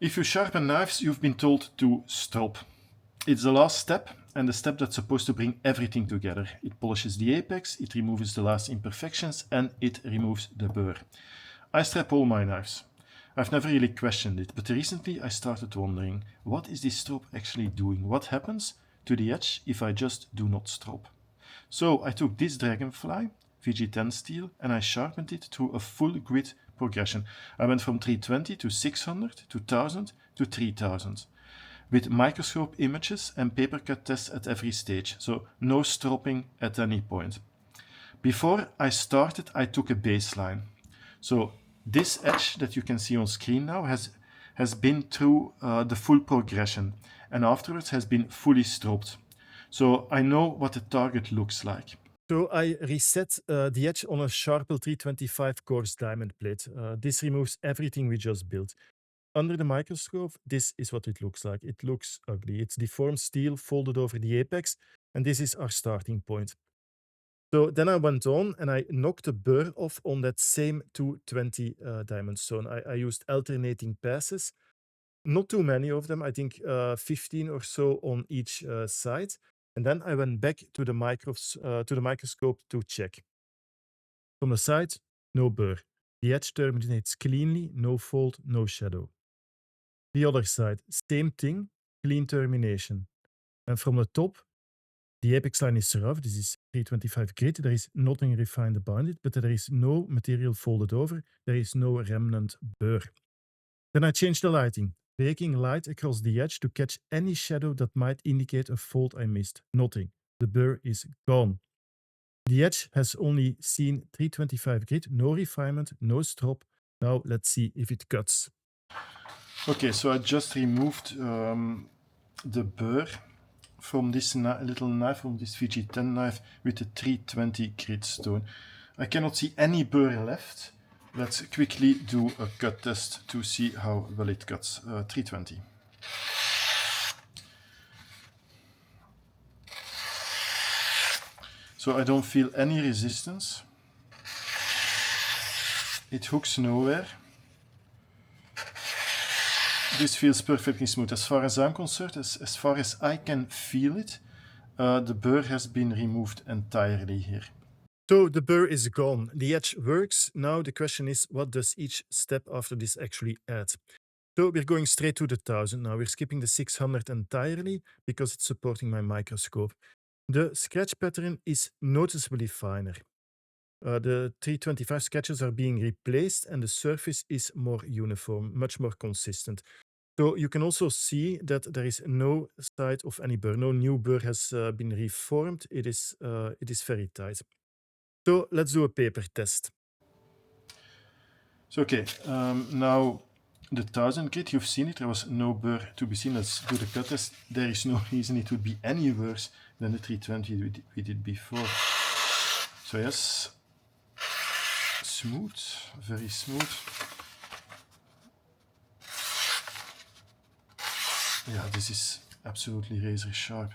If you sharpen knives, you've been told to strop. It's the last step, and the step that's supposed to bring everything together. It polishes the apex, it removes the last imperfections, and it removes the burr. I strap all my knives. I've never really questioned it, but recently I started wondering, what is this strop actually doing? What happens to the edge if I just do not strop? So I took this Dragonfly, VG10 steel, and I sharpened it through a full grit progression. I went from 320 to 600 to 1000 to 3000. With microscope images and paper cut tests at every stage, so no stropping at any point. Before I started, I took a baseline. So this edge that you can see on screen now has been through the full progression, and afterwards has been fully stropped. So I know what the target looks like. So I reset the edge on a sharpened 325 coarse diamond plate. This removes everything we just built. Under the microscope, this is what it looks like. It looks ugly. It's deformed steel folded over the apex, and this is our starting point. So then I went on and I knocked the burr off on that same 220 diamond stone. I used alternating passes, not too many of them, I think 15 or so on each side. And then I went back to the microscope to check. From the side, no burr. The edge terminates cleanly, no fold, no shadow. The other side, same thing, clean termination. And from the top, the apex line is rough. This is 325 grit. There is nothing refined about it, but there is no material folded over. There is no remnant burr. Then I changed the lighting, breaking light across the edge to catch any shadow that might indicate a fold I missed. Nothing. The burr is gone. The edge has only seen 325 grit, no refinement, no strop. Now let's see if it cuts. Okay, so I just removed the burr from this little knife, from this VG10 knife with the 320 grit stone. I cannot see any burr left. Let's quickly do a cut test to see how well it cuts. 320. So I don't feel any resistance. It hooks nowhere. This feels perfectly smooth. As far as I'm concerned, as far as I can feel it, the burr has been removed entirely here. So the burr is gone. The edge works. Now the question is, what does each step after this actually add? So we're going straight to the 1000 now. We're skipping the 600 entirely because it's supporting my microscope. The scratch pattern is noticeably finer. The 325 sketches are being replaced and the surface is more uniform, much more consistent. So you can also see that there is no side of any burr. No new burr has been reformed. It is very tight. So let's do a paper test. So okay, now the 1000 grit, you've seen it, there was no burr to be seen. Let's do the cut test. There is no reason it would be any worse than the 320 we did before. So yes, smooth, very smooth. Yeah, this is absolutely razor sharp.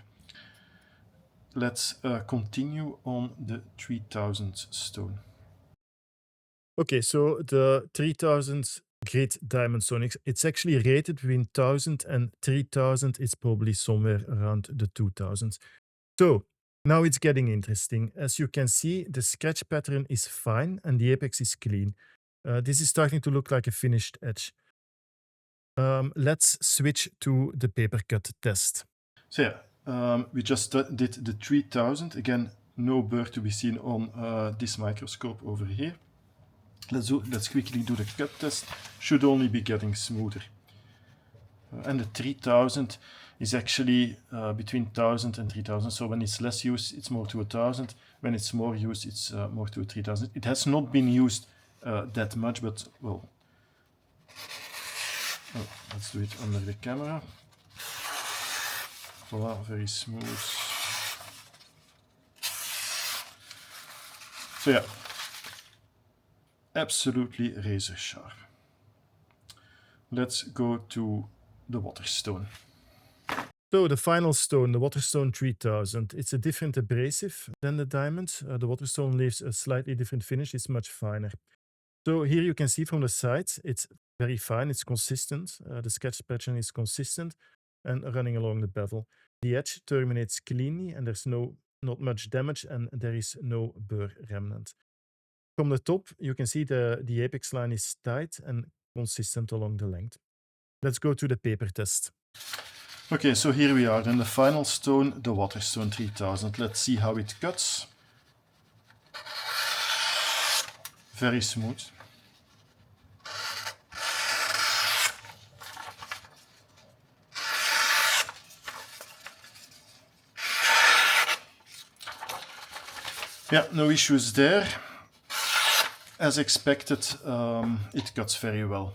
Let's continue on the 3000 stone. Okay, so the 3000 grit diamond stone, it's actually rated between 1000 and 3000. It's probably somewhere around the 2000s. So now it's getting interesting. As you can see, the scratch pattern is fine and the apex is clean. This is starting to look like a finished edge. Let's switch to the paper cut test. So yeah, we just did the 3000. Again, no burr to be seen on this microscope over here. Let's quickly do the cut test. Should only be getting smoother. And the 3000 is actually between 1000 and 3000. So when it's less used, it's more to 1000. When it's more used, it's more to 3000. It has not been used that much, but well. Oh, let's do it under the camera. Voila, very smooth. So yeah, absolutely razor sharp. Let's go to the Waterstone. So the final stone, the Waterstone 3000, it's a different abrasive than the diamond. The Waterstone leaves a slightly different finish, it's much finer. So here you can see from the sides, it's very fine, it's consistent. The sketch pattern is consistent and running along the bevel. The edge terminates cleanly and there's not much damage and there is no burr remnant. From the top, you can see the apex line is tight and consistent along the length. Let's go to the paper test. Okay, so here we are. Then the final stone, the Waterstone 3000. Let's see how it cuts. Very smooth. Yeah, no issues there. As expected, it cuts very well.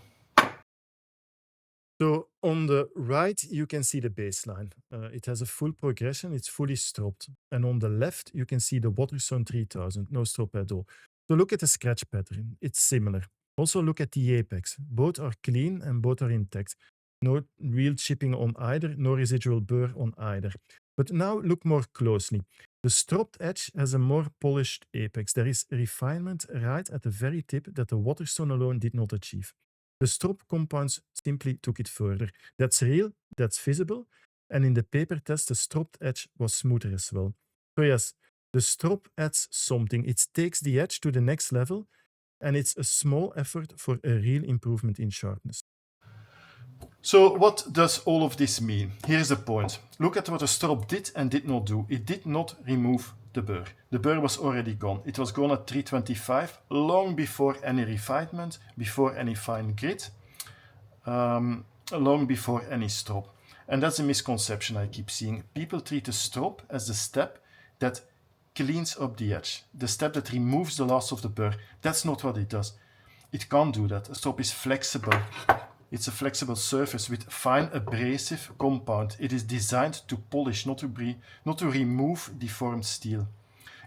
So on the right, you can see the baseline. It has a full progression, it's fully stropped. And on the left, you can see the Waterstone 3000, no strop at all. So look at the scratch pattern, it's similar. Also look at the apex. Both are clean and both are intact. No real chipping on either, no residual burr on either. But now look more closely. The stropped edge has a more polished apex. There is refinement right at the very tip that the Waterstone alone did not achieve. The strop compounds simply took it further. That's real, that's visible, and in the paper test, the stropped edge was smoother as well. So yes, the strop adds something. It takes the edge to the next level, and it's a small effort for a real improvement in sharpness. So what does all of this mean? Here's the point. Look at what the strop did and did not do. It did not remove the burr. The burr was already gone. It was gone at 325, long before any refinement, before any fine grit, long before any strop. And that's a misconception I keep seeing. People treat the strop as the step that cleans up the edge, the step that removes the last of the burr. That's not what it does. It can't do that. A strop is flexible. It's a flexible surface with fine abrasive compound. It is designed to polish, not to remove deformed steel.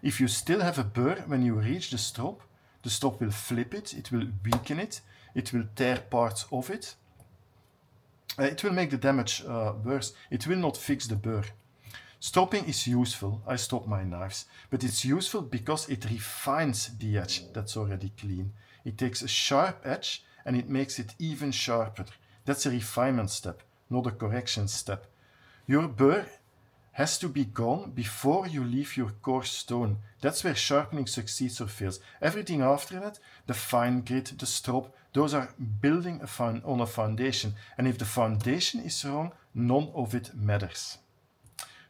If you still have a burr when you reach the strop will flip it, it will weaken it, it will tear parts of it. It will make the damage worse. It will not fix the burr. Stropping is useful. I strop my knives, but it's useful because it refines the edge that's already clean. It takes a sharp edge and it makes it even sharper. That's a refinement step, not a correction step. Your burr has to be gone before you leave your coarse stone. That's where sharpening succeeds or fails. Everything after that, the fine grit, the strop, those are building on a foundation. And if the foundation is wrong, none of it matters.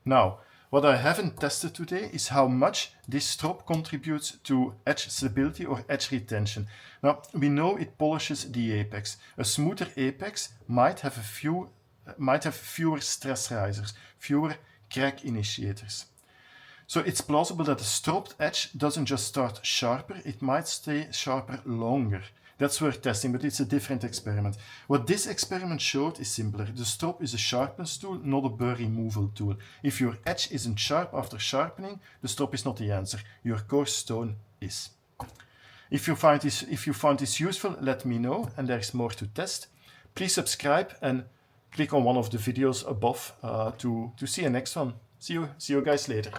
Now, what I haven't tested today is how much this strop contributes to edge stability or edge retention. Now, we know it polishes the apex. A smoother apex might have fewer stress risers, fewer crack initiators. So it's plausible that the stropped edge doesn't just start sharper, it might stay sharper longer. That's worth testing, but it's a different experiment. What this experiment showed is simpler. The strop is a sharpness tool, not a burr removal tool. If your edge isn't sharp after sharpening, the strop is not the answer. Your coarse stone is. If you found this useful, let me know, and there's more to test. Please subscribe and click on one of the videos above to see a next one. See you guys later.